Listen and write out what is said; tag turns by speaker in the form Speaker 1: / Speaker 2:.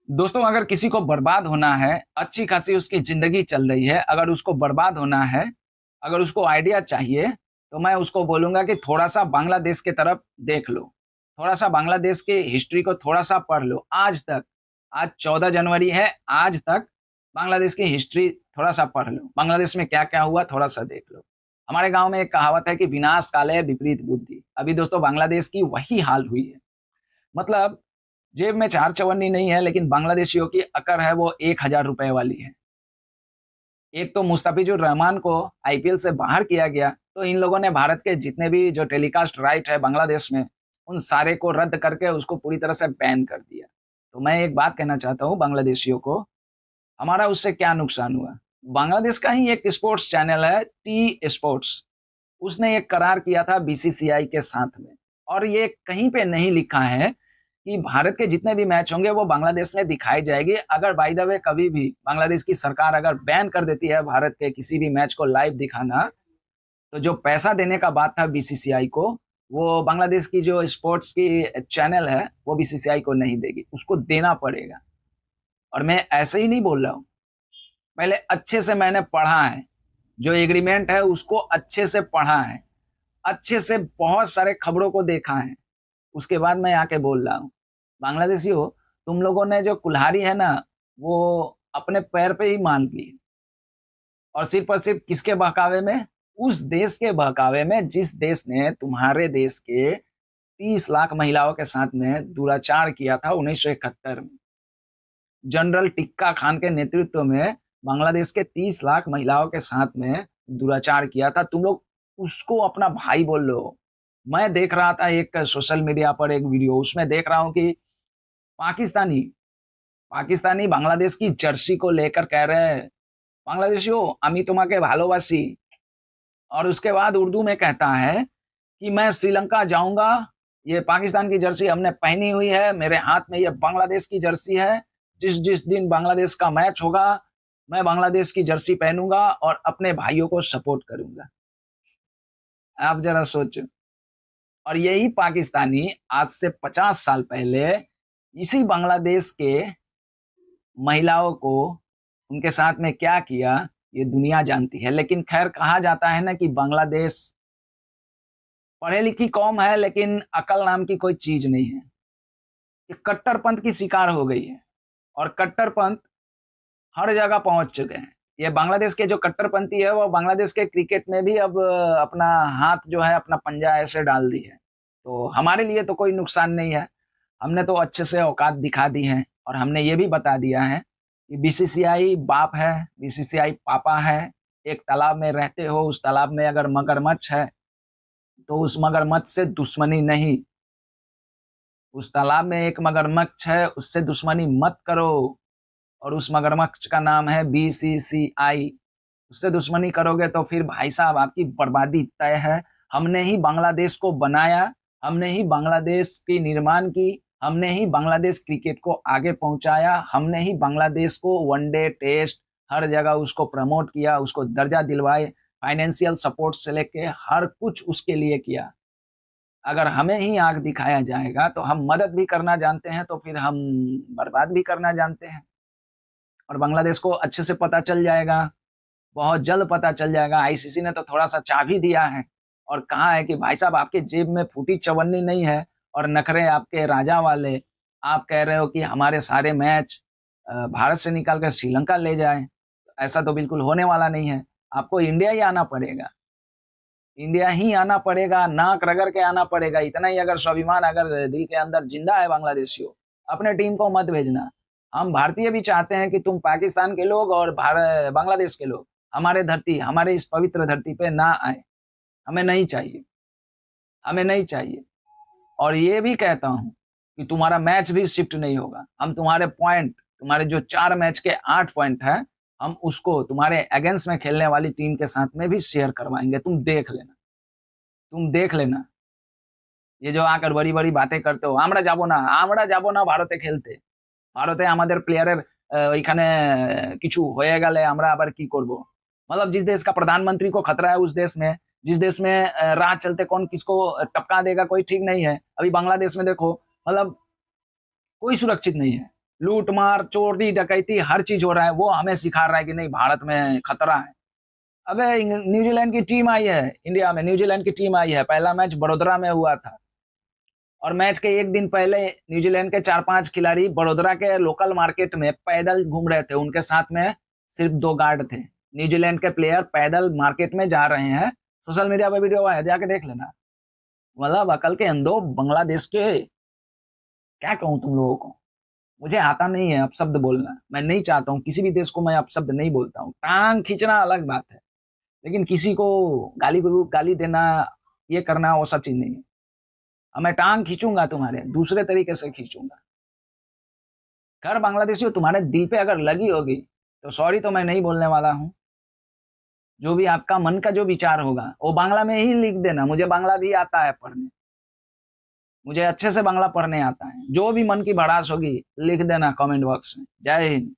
Speaker 1: दोस्तों, अगर किसी को बर्बाद होना है, अच्छी खासी उसकी ज़िंदगी चल रही है, अगर उसको बर्बाद होना है, अगर उसको आइडिया चाहिए, तो मैं उसको बोलूँगा कि थोड़ा-सा बांग्लादेश की तरफ देख लो। थोड़ा-सा बांग्लादेश की हिस्ट्री को थोड़ा-सा पढ़ लो। आज तक, आज 14 जनवरी है, आज तक बांग्लादेश की हिस्ट्री थोड़ा-सा पढ़ लो। बांग्लादेश में क्या-क्या हुआ, थोड़ा-सा देख लो। हमारे गाँव में एक कहावत है कि विनाश काले विपरीत बुद्धि। अभी दोस्तों बांग्लादेश की वही हाल हुई है। मतलब जेब में 4 चवन्नी नहीं है, लेकिन बांग्लादेशियों की अकड़ है वो ₹1000 वाली है। एक तो मुस्तफिजुर रहमान को आईपीएल से बाहर किया गया, तो इन लोगों ने भारत के जितने भी जो टेलीकास्ट राइट है बांग्लादेश में, उन सारे को रद्द करके उसको पूरी तरह से बैन कर दिया। तो मैं एक बात कहना चाहता हूँ बांग्लादेशियों को, हमारा उससे क्या नुकसान हुआ? बांग्लादेश का ही एक स्पोर्ट्स चैनल है टी स्पोर्ट्स, उसने एक करार किया था बीसीसीआई के साथ में, और ये कहीं पे नहीं लिखा है कि भारत के जितने भी मैच होंगे वो बांग्लादेश में दिखाई जाएगी। अगर बाय द वे कभी भी बांग्लादेश की सरकार अगर बैन कर देती है भारत के किसी भी मैच को लाइव दिखाना, तो जो पैसा देने का बात था बीसीसीआई को, वो बांग्लादेश की जो स्पोर्ट्स की चैनल है वो बीसीसीआई को नहीं देगी, उसको देना पड़ेगा। और मैं ऐसे ही नहीं बोल रहा हूँ, पहले अच्छे से मैंने पढ़ा है, जो एग्रीमेंट है उसको अच्छे से पढ़ा है, अच्छे से बहुत सारे खबरों को देखा है, उसके बाद मैं आके बोल रहा हूँ। बांग्लादेशियों, तुम लोगों ने जो कुल्हाड़ी है ना, वो अपने पैर पे ही मान ली, और सिर्फ और सिर्फ किसके बहकावे में? उस देश के बहकावे में जिस देश ने तुम्हारे देश के 30 लाख महिलाओं के साथ में दुराचार किया था 1971 में। जनरल टिक्का खान के नेतृत्व में बांग्लादेश के 30 लाख महिलाओं के साथ में दुराचार किया था। तुम लोग उसको अपना भाई बोल रहे हो। मैं देख रहा था एक सोशल मीडिया पर एक वीडियो, उसमें देख रहा हूँ कि पाकिस्तानी पाकिस्तानी बांग्लादेश की जर्सी को लेकर कह रहे हैं, बांग्लादेशियों আমি তোমাকে ভালোবাসি, और उसके बाद उर्दू में कहता है कि मैं श्रीलंका जाऊंगा, ये पाकिस्तान की जर्सी हमने पहनी हुई है, मेरे हाथ में ये बांग्लादेश की जर्सी है, जिस जिस दिन बांग्लादेश का मैच होगा मैं बांग्लादेश की जर्सी पहनूंगा और अपने भाइयों को सपोर्ट करूंगा। आप जरा सोचो। और यही पाकिस्तानी आज से 50 साल पहले इसी बांग्लादेश के महिलाओं को उनके साथ में क्या किया, ये दुनिया जानती है। लेकिन खैर, कहा जाता है ना कि बांग्लादेश पढ़े लिखी कौम है, लेकिन अकल नाम की कोई चीज नहीं है। ये कट्टरपंथ की शिकार हो गई है, और कट्टरपंथ हर जगह पहुंच चुके हैं। ये बांग्लादेश के जो कट्टरपंथी है वो बांग्लादेश के क्रिकेट में भी अब अपना हाथ जो है, अपना पंजा ऐसे डाल दी है। तो हमारे लिए तो कोई नुकसान नहीं है, हमने तो अच्छे से औकात दिखा दी है, और हमने ये भी बता दिया है कि बीसीसीआई बाप है, बीसीसीआई पापा है। एक तालाब में रहते हो, उस तालाब में अगर मगरमच्छ है तो उस मगरमच्छ से दुश्मनी नहीं, उस तालाब में एक मगरमच्छ है उससे दुश्मनी मत करो, और उस मगरमच्छ का नाम है बीसीसीआई। उससे दुश्मनी करोगे तो फिर भाई साहब आपकी बर्बादी तय है। हमने ही बांग्लादेश को बनाया, हमने ही बांग्लादेश की निर्माण की, हमने ही बांग्लादेश क्रिकेट को आगे पहुंचाया, हमने ही बांग्लादेश को वनडे टेस्ट हर जगह उसको प्रमोट किया, उसको दर्जा दिलवाए, फाइनेंशियल सपोर्ट से लेके हर कुछ उसके लिए किया। अगर हमें ही आग दिखाया जाएगा तो हम मदद भी करना जानते हैं, तो फिर हम बर्बाद भी करना जानते हैं। और बांग्लादेश को अच्छे से पता चल जाएगा, बहुत जल्द पता चल जाएगा। आईसीसी ने तो थोड़ा-सा चाबी दिया है और कहा है कि भाई साहब आपके जेब में फूटी चवन्नी नहीं है और नखरे आपके राजा वाले। आप कह रहे हो कि हमारे सारे मैच भारत से निकाल कर श्रीलंका ले जाएँ। ऐसा तो बिल्कुल होने वाला नहीं है। आपको इंडिया ही आना पड़ेगा। इंडिया ही आना पड़ेगा, नाक रगड़ के आना पड़ेगा। इतना ही अगर स्वाभिमान अगर दिल के अंदर जिंदा है बांग्लादेशियों, अपने टीम को मत भेजना। हम भारतीय भी चाहते हैं कि तुम पाकिस्तान के लोग और बांग्लादेश के लोग हमारे धरती, हमारे इस पवित्र धरती पे ना आए। हमें नहीं चाहिए, हमें नहीं चाहिए। और ये भी कहता हूँ कि तुम्हारा मैच भी शिफ्ट नहीं होगा। हम तुम्हारे पॉइंट, तुम्हारे जो 4 मैच के 8 पॉइंट हैं, हम उसको तुम्हारे अगेंस्ट में खेलने वाली टीम के साथ में भी शेयर करवाएंगे। तुम देख लेना, तुम देख लेना। ये जो आकर बड़ी-बड़ी बातें करते हो, আমরা যাবো না ভারতে খেলতে। ভারতে আমাদের প্লেয়ারের ওইখানে কিছু হয়ে গেলে আমরা আবার কি করব? मतलब जिस देश का प्रधानमंत्री को खतरा है उस देश में, जिस देश में राह चलते कौन किसको टपका देगा कोई ठीक नहीं है। अभी बांग्लादेश में देखो, मतलब कोई सुरक्षित नहीं है। लूट मार चोरी डकैती हर चीज हो रहा है, वो हमें सिखा रहा है कि नहीं भारत में खतरा है। अबे न्यूजीलैंड की टीम आई है इंडिया में, न्यूजीलैंड की टीम आई है, पहला मैच बड़ोदरा में हुआ था और मैच के एक दिन पहले न्यूजीलैंड के 4-5 खिलाड़ी बड़ोदरा के लोकल मार्केट में पैदल घूम रहे थे, उनके साथ में सिर्फ 2 गार्ड थे। न्यूजीलैंड के प्लेयर पैदल मार्केट में जा रहे हैं, सोशल मीडिया पे वीडियो आया, जाके देख लेना। मतलब अकल के अंधो बांग्लादेश के, क्या कहूं तुम लोगों को, मुझे आता नहीं है अपशब्द बोलना, मैं नहीं चाहता हूँ किसी भी देश को मैं अपशब्द नहीं बोलता हूँ, टांग खींचना अलग बात है, लेकिन किसी को गाली देना ये करना वो सब चीज नहीं है। अब मैं टांग खींचूंगा तुम्हारे, दूसरे तरीके से खींचूंगा। कर बांग्लादेशी हो, तुम्हारे दिल पे अगर लगी होगी तो सॉरी तो मैं नहीं बोलने वाला हूँ। जो भी आपका मन का जो विचार होगा वो बांग्ला में ही लिख देना, मुझे बांग्ला भी आता है पढ़ने, मुझे अच्छे से बांग्ला पढ़ने आता है। जो भी मन की भड़ास होगी लिख देना कमेंट बॉक्स में। जय हिंद।